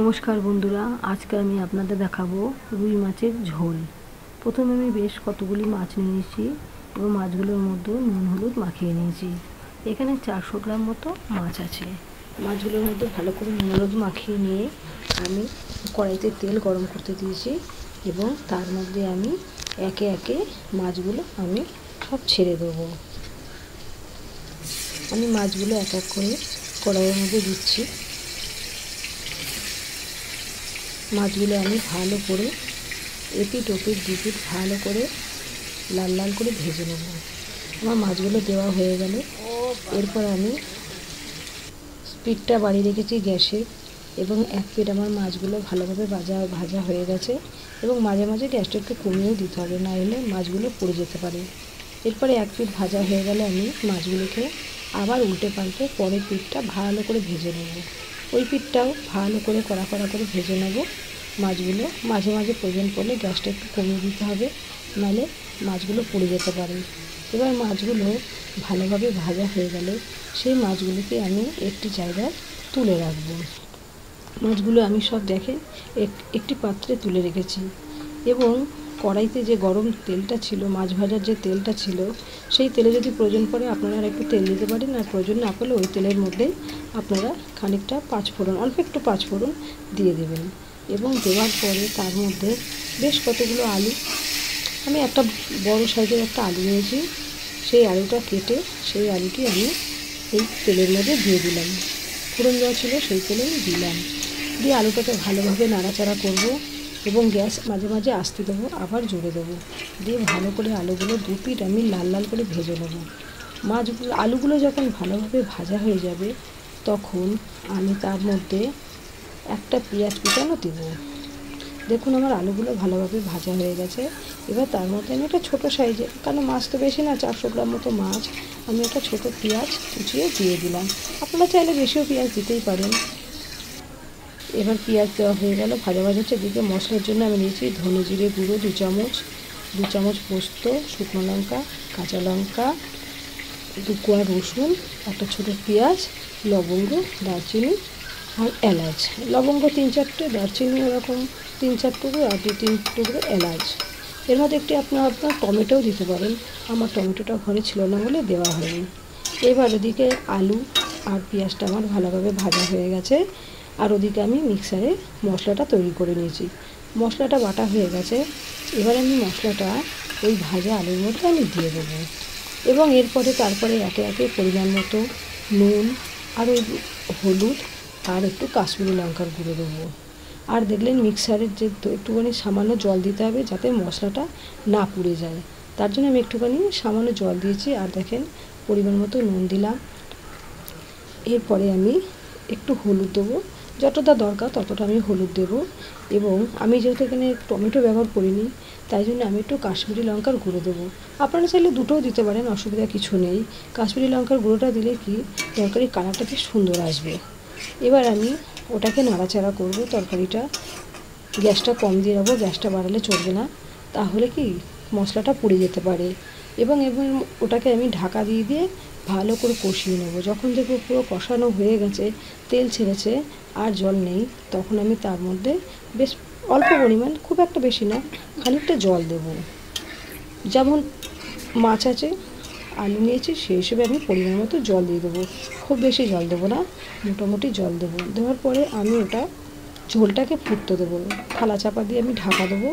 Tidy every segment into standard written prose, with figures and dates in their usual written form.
নমস্কার বন্ধুরা, আজকে আমি আপনাদের দেখাবো রুই মাছের ঝোল। প্রথমে আমি বেশ কতগুলি মাছ নিয়েছি এবং মাছগুলোর মধ্যে নুন হলুদ মাখিয়ে নিয়েছি। এখানে 400 গ্রাম মতো মাছ আছে। মাছগুলোর মধ্যে ভালো করে নুন হলুদ মাখিয়ে নিয়ে আমি কড়াইতে তেল গরম করতে দিয়েছি এবং তার মধ্যে আমি একে একে মাছগুলো আমি সব ছেড়ে দেবো। আমি মাছগুলো এক এক করে কড়াইয়ের মধ্যে দিচ্ছি। মাছগুলো আমি ভালো করে এপিট ওপিট দুপিট ভালো করে লাল লাল করে ভেজে নেব। আমার মাছগুলো দেওয়া হয়ে গেলে এরপর আমি স্পিডটা বাড়িয়ে রেখেছি গ্যাসের এবং এক পিঠ আমার মাছগুলো ভালোভাবে ভাজা হয়ে গেছে এবং মাঝে মাঝে গ্যাসটা একটু কমিয়েও দিতে হবে, না হলে মাছগুলো পুড়ে যেতে পারে। এরপরে এক পিঠ ভাজা হয়ে গেলে আমি মাছগুলোকে আবার উল্টে পাল্টে পরের পিঠটা ভালো করে ভেজে নেব। ওই পিঠটাও ভালো করে কড়া করে ভেজে নেব। মাছগুলো মাঝে মাঝে প্রয়োজন পড়লে গ্যাসটা একটু কমিয়ে দিতে হবে, নাহলে মাছগুলো পুড়ে যেতে পারে। এবার মাছগুলো ভালোভাবে ভাজা হয়ে গেলে সেই মাছগুলোকে আমি একটি জায়গায় তুলে রাখব। মাছগুলো আমি সব দেখে একটি পাত্রে তুলে রেখেছি এবং কড়াইতে যে গরম তেলটা ছিল, মাছ ভাজার যে তেলটা ছিল, সেই তেলে যদি প্রয়োজন পড়ে আপনারা আর একটু তেল দিতে পারেন, আর প্রয়োজন না পড়লে ওই তেলের মধ্যেই আপনারা খানিকটা পাঁচফোড়ন, অল্প একটু পাঁচফোড়ন দিয়ে দেবেন এবং দেওয়ার পরে তার মধ্যে বেশ কতগুলো আলু, আমি একটা বড় সাইজের একটা আলু নিয়েছি, সেই আলুটা কেটে সেই আলুটি আমি এই তেলের মধ্যে দিয়ে দিলাম। ফোড়ন দেওয়া ছিল সেই তেলে দিলাম, দিয়ে আলুটাকে ভালোভাবে নাড়াচাড়া করব এবং গ্যাস মাঝে মাঝে আস্তে দেবো, আবার জোরে দেবো, দিয়ে ভালো করে আলুগুলো দু পিঠ আমি লাল লাল করে ভেজে নেব। মাছগুলো আলুগুলো যখন ভালোভাবে ভাজা হয়ে যাবে তখন আমি তার মধ্যে একটা পেঁয়াজ কুচানো দেব। দেখুন আমার আলুগুলো ভালোভাবে ভাজা হয়ে গেছে। এবার তার মধ্যে আমি একটা ছোটো সাইজের, কারণ মাছ তো বেশি না, 400 গ্রাম মতো মাছ, আমি একটা ছোটো পেঁয়াজ কুচিয়ে দিয়ে দিলাম। আপনারা চাইলে বেশিও পেঁয়াজ দিতেই পারেন। এবার পেঁয়াজ দেওয়া হয়ে গেল, ভাজা হচ্ছে। এদিকে মশলার জন্য আমি নিয়েছি ধনে জিরে গুঁড়ো 2 চামচ পোস্ত, শুকনো লঙ্কা, কাঁচা লঙ্কা, 2 কোয়া রসুন, একটা ছোটো পেঁয়াজ, লবঙ্গ, দারচিনি আর এলাচ। লবঙ্গ 3-4টে, দারচিনি ওরকম 3-4 টুকরো আর 2-3 টুকরো এলাচ। এর মধ্যে একটি আপনার টমেটোও দিতে পারেন, আমার টমেটোটা ঘরে ছিল না বলে দেওয়া হয়নি। এবার ওদিকে আলু আর পেঁয়াজটা আমার ভালোভাবে ভাজা হয়ে গেছে, আর ওদিকে আমি মিক্সারে মশলাটা তৈরি করে নিয়েছি। মশলাটা বাটা হয়ে গেছে। এবার আমি মশলাটা ওই ভাজা আলুর মধ্যে আমি দিয়ে দেবো এবং তারপরে একে একে পরিমাণ মতো নুন আর ওই হলুদ আর একটু কাশ্মীরি লঙ্কার গুঁড়ো দেবো। আর দেখলেন মিক্সারের যে একটুখানি সামান্য জল দিতে হবে যাতে মশলাটা না পুড়ে যায়, তার জন্য আমি একটুখানি সামান্য জল দিয়েছি। আর দেখেন পরিমাণ মতো নুন দিলাম। এরপরে আমি একটু হলুদ দেবো, যতটা দরকার ততটা আমি হলুদ দেবো এবং আমি যেহেতু এখানে টমেটো ব্যবহার করিনি তাই জন্য আমি একটু কাশ্মীরি লঙ্কার গুঁড়ো দেবো। আপনারা চাইলে দুটোও দিতে পারেন, অসুবিধা কিছু নেই। কাশ্মীরি লঙ্কার গুঁড়োটা দিলে কি তরকারির কালারটা বেশ সুন্দর আসবে। এবার আমি ওটাকে নাড়াচাড়া করব। তরকারিটা গ্যাসটা কম দিয়ে দেবো, গ্যাসটা বাড়ালে চলবে না, তাহলে কি মশলাটা পুড়ে যেতে পারে। এবং ওটাকে আমি ঢাকা দিয়ে ভালো করে কষিয়ে নেব। যখন দেখবো পুরো কষানো হয়ে গেছে, তেল ছেড়েছে আর জল নেই, তখন আমি তার মধ্যে বেশ অল্প পরিমাণ, খুব একটা বেশি না, খানিকটা জল দেব। যেমন মাছ আছে, আলু নিয়েছি, সেই হিসেবে আমি পরিমাণ মতো জল দিয়ে দেবো। খুব বেশি জল দেবো না, মোটামুটি জল দেবো। দেওয়ার পরে আমি ওটা ঝোলটাকে ফুটতে দেবো। থালা চাপা দিয়ে আমি ঢাকা দেবো।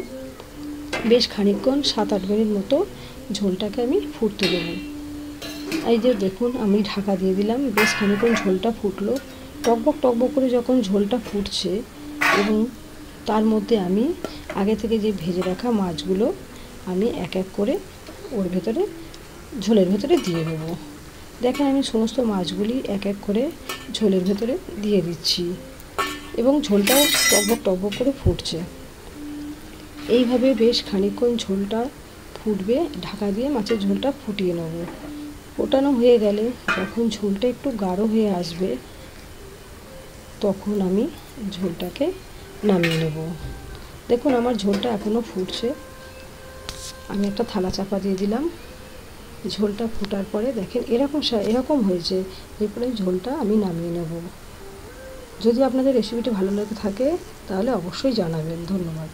বেশ খানিকক্ষণ 7-8 মিনিট মতো ঝোলটাকে আমি ফুটতে দেবো। এই যে দেখুন আমি ঢাকা দিয়ে দিলাম, বেশ খানিকক্ষণ ঝোলটা ফুটলো। টকবক করে যখন ঝোলটা ফুটছে এবং তার মধ্যে আমি আগে থেকে যে ভেজে রাখা মাছগুলো আমি এক এক করে ওর ভেতরে, ঝোলের ভেতরে দিয়ে দেবো। দেখেন আমি সমস্ত মাছগুলি এক এক করে ঝোলের ভেতরে দিয়ে দিচ্ছি এবং ঝোলটাও টকবক করে ফুটছে। এইভাবে বেশ খানিকক্ষণ ঝোলটা ফুটবে, ঢাকা দিয়ে মাছের ঝোলটা ফুটিয়ে নেব। ফোটানো হয়ে গেলে যখন ঝোলটা একটু গাঢ় হয়ে আসবে তখন আমি ঝোলটাকে নামিয়ে নেব। দেখুন আমার ঝোলটা এখনও ফুটছে। আমি একটা থালা চাপা দিয়ে দিলাম। ঝোলটা ফোটার পরে দেখেন এরকম হয়েছে। এরপরে ঝোলটা আমি নামিয়ে নেব। যদি আপনাদের রেসিপিটি ভালো লেগে থাকে তাহলে অবশ্যই জানাবেন। ধন্যবাদ।